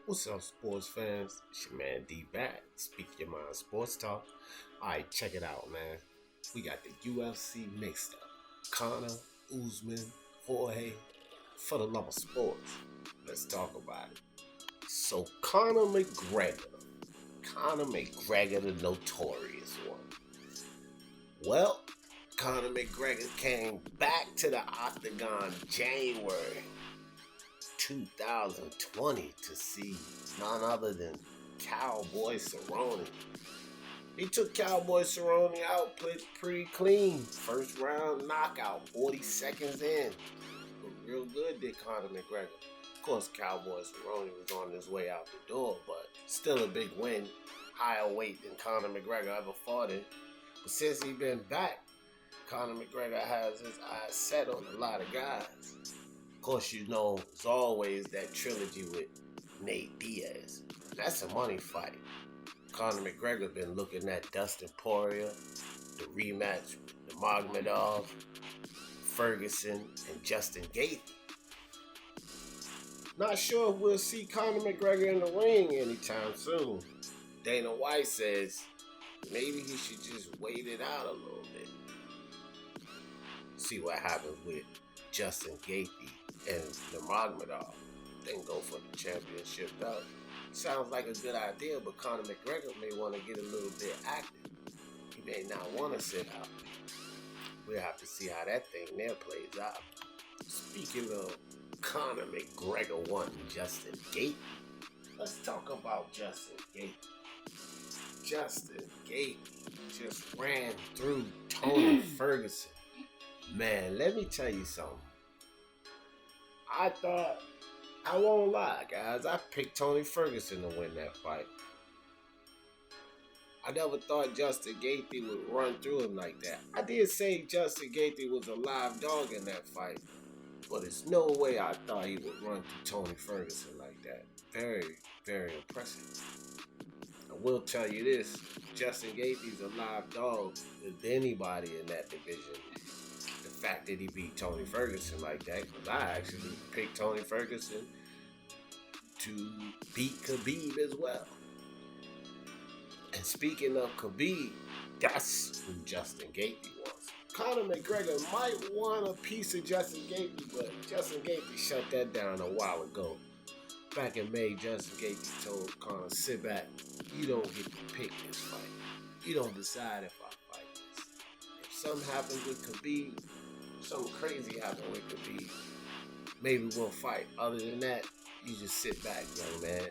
What's up, sports fans? It's your man D back. Speak your mind sports talk. Alright, check it out, man. We got the UFC mixed up. Conor, Usman, Jorge, for the love of sports. Let's talk about it. So Conor McGregor, the notorious one. Well, Conor McGregor came back to the octagon January 2020 to see none other than Cowboy Cerrone. He took Cowboy Cerrone out, played pretty clean. First round knockout, 40 seconds in. Looked real good, did Conor McGregor. Of course, Cowboy Cerrone was on his way out the door, but still a big win. Higher weight than Conor McGregor ever fought in. But since he's been back, Conor McGregor has his eyes set on a lot of guys. Of course, you know, as always, that trilogy with Nate Diaz. That's a money fight. Conor McGregor been looking at Dustin Poirier, the rematch with Magomedov, Ferguson, and Justin Gaethje. Not sure if we'll see Conor McGregor in the ring anytime soon. Dana White says maybe he should just wait it out a little bit. See what happens with Justin Gaethje and Magomedov. Then go for the championship belt. Sounds like a good idea, but Conor McGregor may want to get a little bit active. He may not want to sit out. We'll have to see how that thing there plays out. Speaking of Conor McGregor wanting Justin Gaethje, let's talk about Justin Gaethje. Justin Gaethje just ran through Tony Ferguson. Man, let me tell you something. I won't lie, guys. I picked Tony Ferguson to win that fight. I never thought Justin Gaethje would run through him like that. I did say Justin Gaethje was a live dog in that fight, but there's no way I thought he would run through Tony Ferguson like that. Very, very impressive. I will tell you this: Justin Gaethje's a live dog with anybody in that division. The fact that he beat Tony Ferguson like that, because I actually picked Tony Ferguson to beat Khabib as well. And speaking of Khabib, that's who Justin Gaethje was. Conor McGregor might want a piece of Justin Gaethje, but Justin Gaethje shut that down a while ago. Back in May, Justin Gaethje told Conor, sit back, you don't get to pick this fight. You don't decide if I fight this. If something happens with Khabib, something crazy happened with Khabib, maybe we'll fight. Other than that, you just sit back, young man.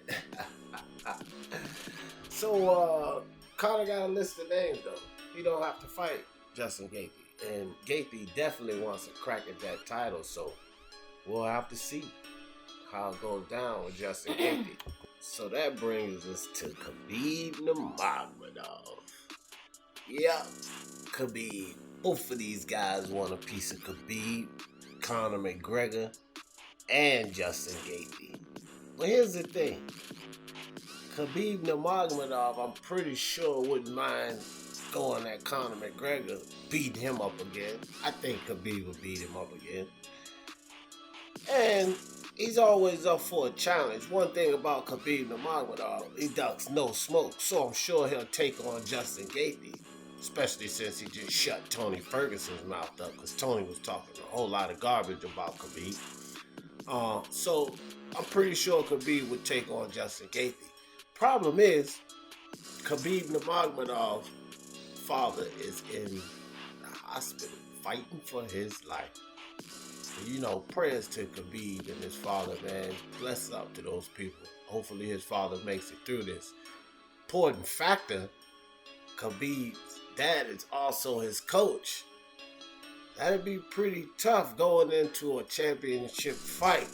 So, Conor got a list of names, though. He don't have to fight Justin Gaethje. And Gaethje definitely wants to crack at that title, so we'll have to see how it goes down with Justin Gaethje. So that brings us to Khabib Nurmagomedov. Yep, Khabib. Both of these guys want a piece of Khabib, Conor McGregor, and Justin Gaethje. But here's the thing. Khabib Nurmagomedov, I'm pretty sure wouldn't mind going at Conor McGregor, beating him up again. I think Khabib would beat him up again. And he's always up for a challenge. One thing about Khabib Nurmagomedov, he ducks no smoke. So I'm sure he'll take on Justin Gaethje. Especially since he just shut Tony Ferguson's mouth up, because Tony was talking a whole lot of garbage about Khabib. So I'm pretty sure Khabib would take on Justin Gaethje. Problem is, Khabib Nurmagomedov's father is in the hospital fighting for his life. So, you know, prayers to Khabib and his father, man. Bless up to those people. Hopefully his father makes it through this. Important factor, Khabib's dad is also his coach. That'd be pretty tough going into a championship fight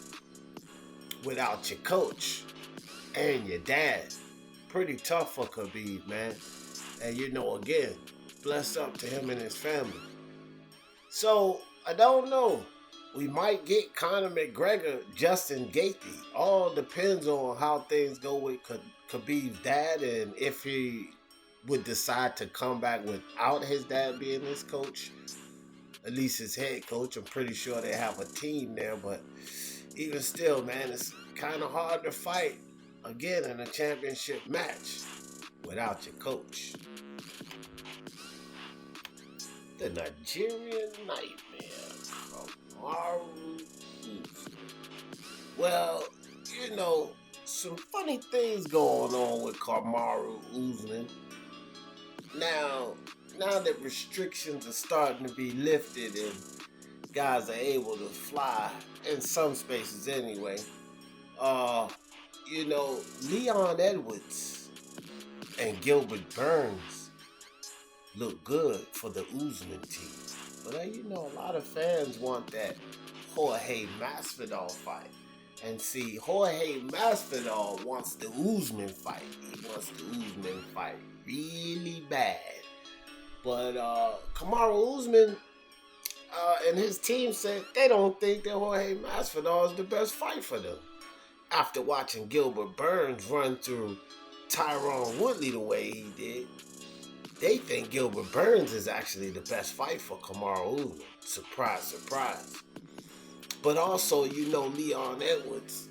without your coach and your dad. Pretty tough for Khabib, man. And you know, again, bless up to him and his family. So, I don't know. We might get Conor McGregor, Justin Gaethje. All depends on how things go with Khabib's dad and if he would decide to come back without his dad being his coach, at least his head coach. I'm pretty sure they have a team there, but even still, man, it's kind of hard to fight again in a championship match without your coach. The Nigerian Nightmare, Kamaru Usman. Well, some funny things going on with Kamaru Usman. Now that restrictions are starting to be lifted and guys are able to fly, in some spaces anyway, Leon Edwards and Gilbert Burns look good for the Usman team. But a lot of fans want that Jorge Masvidal fight. And see, Jorge Masvidal wants the Usman fight. He wants the Usman fight really bad. But Kamaru Usman and his team said they don't think that Jorge Masvidal is the best fight for them. After watching Gilbert Burns run through Tyron Woodley the way he did, they think Gilbert Burns is actually the best fight for Kamaru Usman. Surprise, surprise. But also, Leon Edwards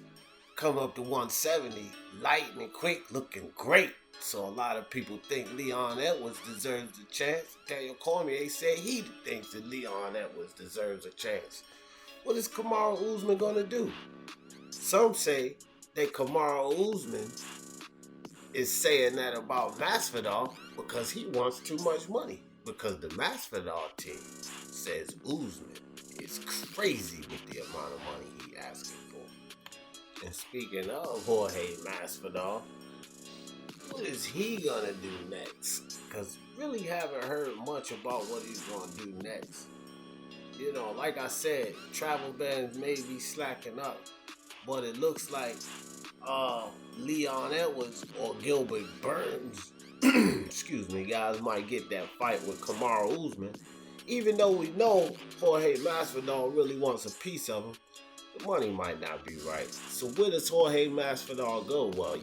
come up to 170, light and quick, looking great. So a lot of people think Leon Edwards deserves a chance. Daniel Cormier said he thinks that Leon Edwards deserves a chance. What is Kamaru Usman going to do? Some say that Kamaru Usman is saying that about Masvidal because he wants too much money. Because the Masvidal team says Usman is crazy with the amount of money he asking for. And speaking of Jorge Masvidal, what is he gonna do next? Because really haven't heard much about what he's gonna do next. Like I said, travel bans may be slacking up, but it looks like Leon Edwards or Gilbert Burns, excuse me, guys, might get that fight with Kamaru Usman. Even though we know Jorge Masvidal really wants a piece of him, the money might not be right. So where does Jorge Masvidal go? Well,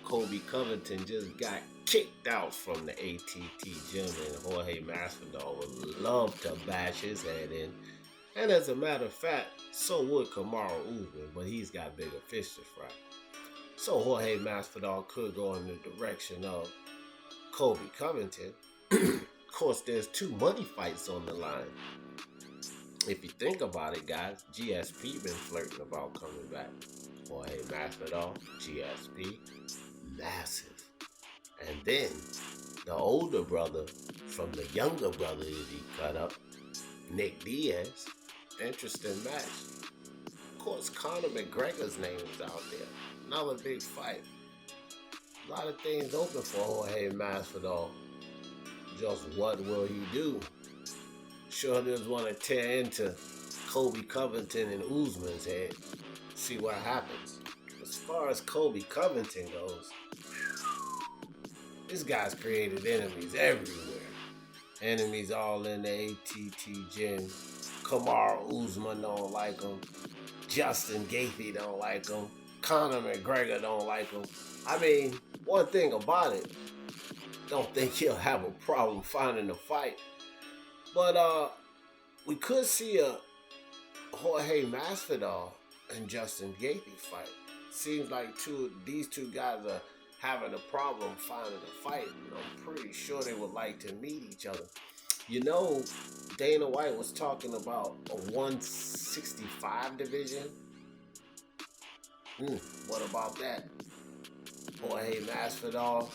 Kobe Covington just got kicked out from the ATT gym, and Jorge Masvidal would love to bash his head in. And as a matter of fact, so would Kamaru Usman, but he's got bigger fish to fry. So Jorge Masvidal could go in the direction of Kobe Covington. Of course, there's 2 money fights on the line. If you think about it, guys, GSP been flirting about coming back. Jorge Masvidal, GSP, massive. And then the older brother from the younger brother that he cut up, Nick Diaz, interesting match. Of course, Conor McGregor's name is out there. Another big fight. A lot of things open for Jorge Masvidal. Just what will he do? Sure does want to tear into Kobe Covington and Usman's head. See what happens. As far as Kobe Covington goes, this guy's created enemies everywhere. Enemies all in the ATT gym. Kamaru Usman don't like him. Justin Gaethje don't like him. Conor McGregor don't like him. I mean, one thing about it, don't think he'll have a problem finding a fight. But we could see a Jorge Masvidal and Justin Gaethje fight. Seems like these two guys are having a problem finding a fight. I'm pretty sure they would like to meet each other. Dana White was talking about a 165 division. What about that? Jorge Masvidal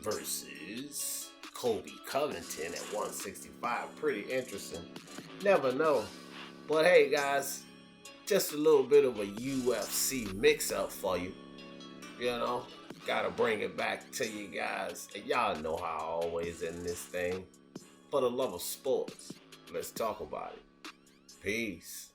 versus Kobe Covington at 165. Pretty interesting. Never know. But hey, guys, just a little bit of a UFC mix-up for you. Gotta bring it back to you guys. And y'all know how I always end this thing. For the love of sports, let's talk about it. Peace.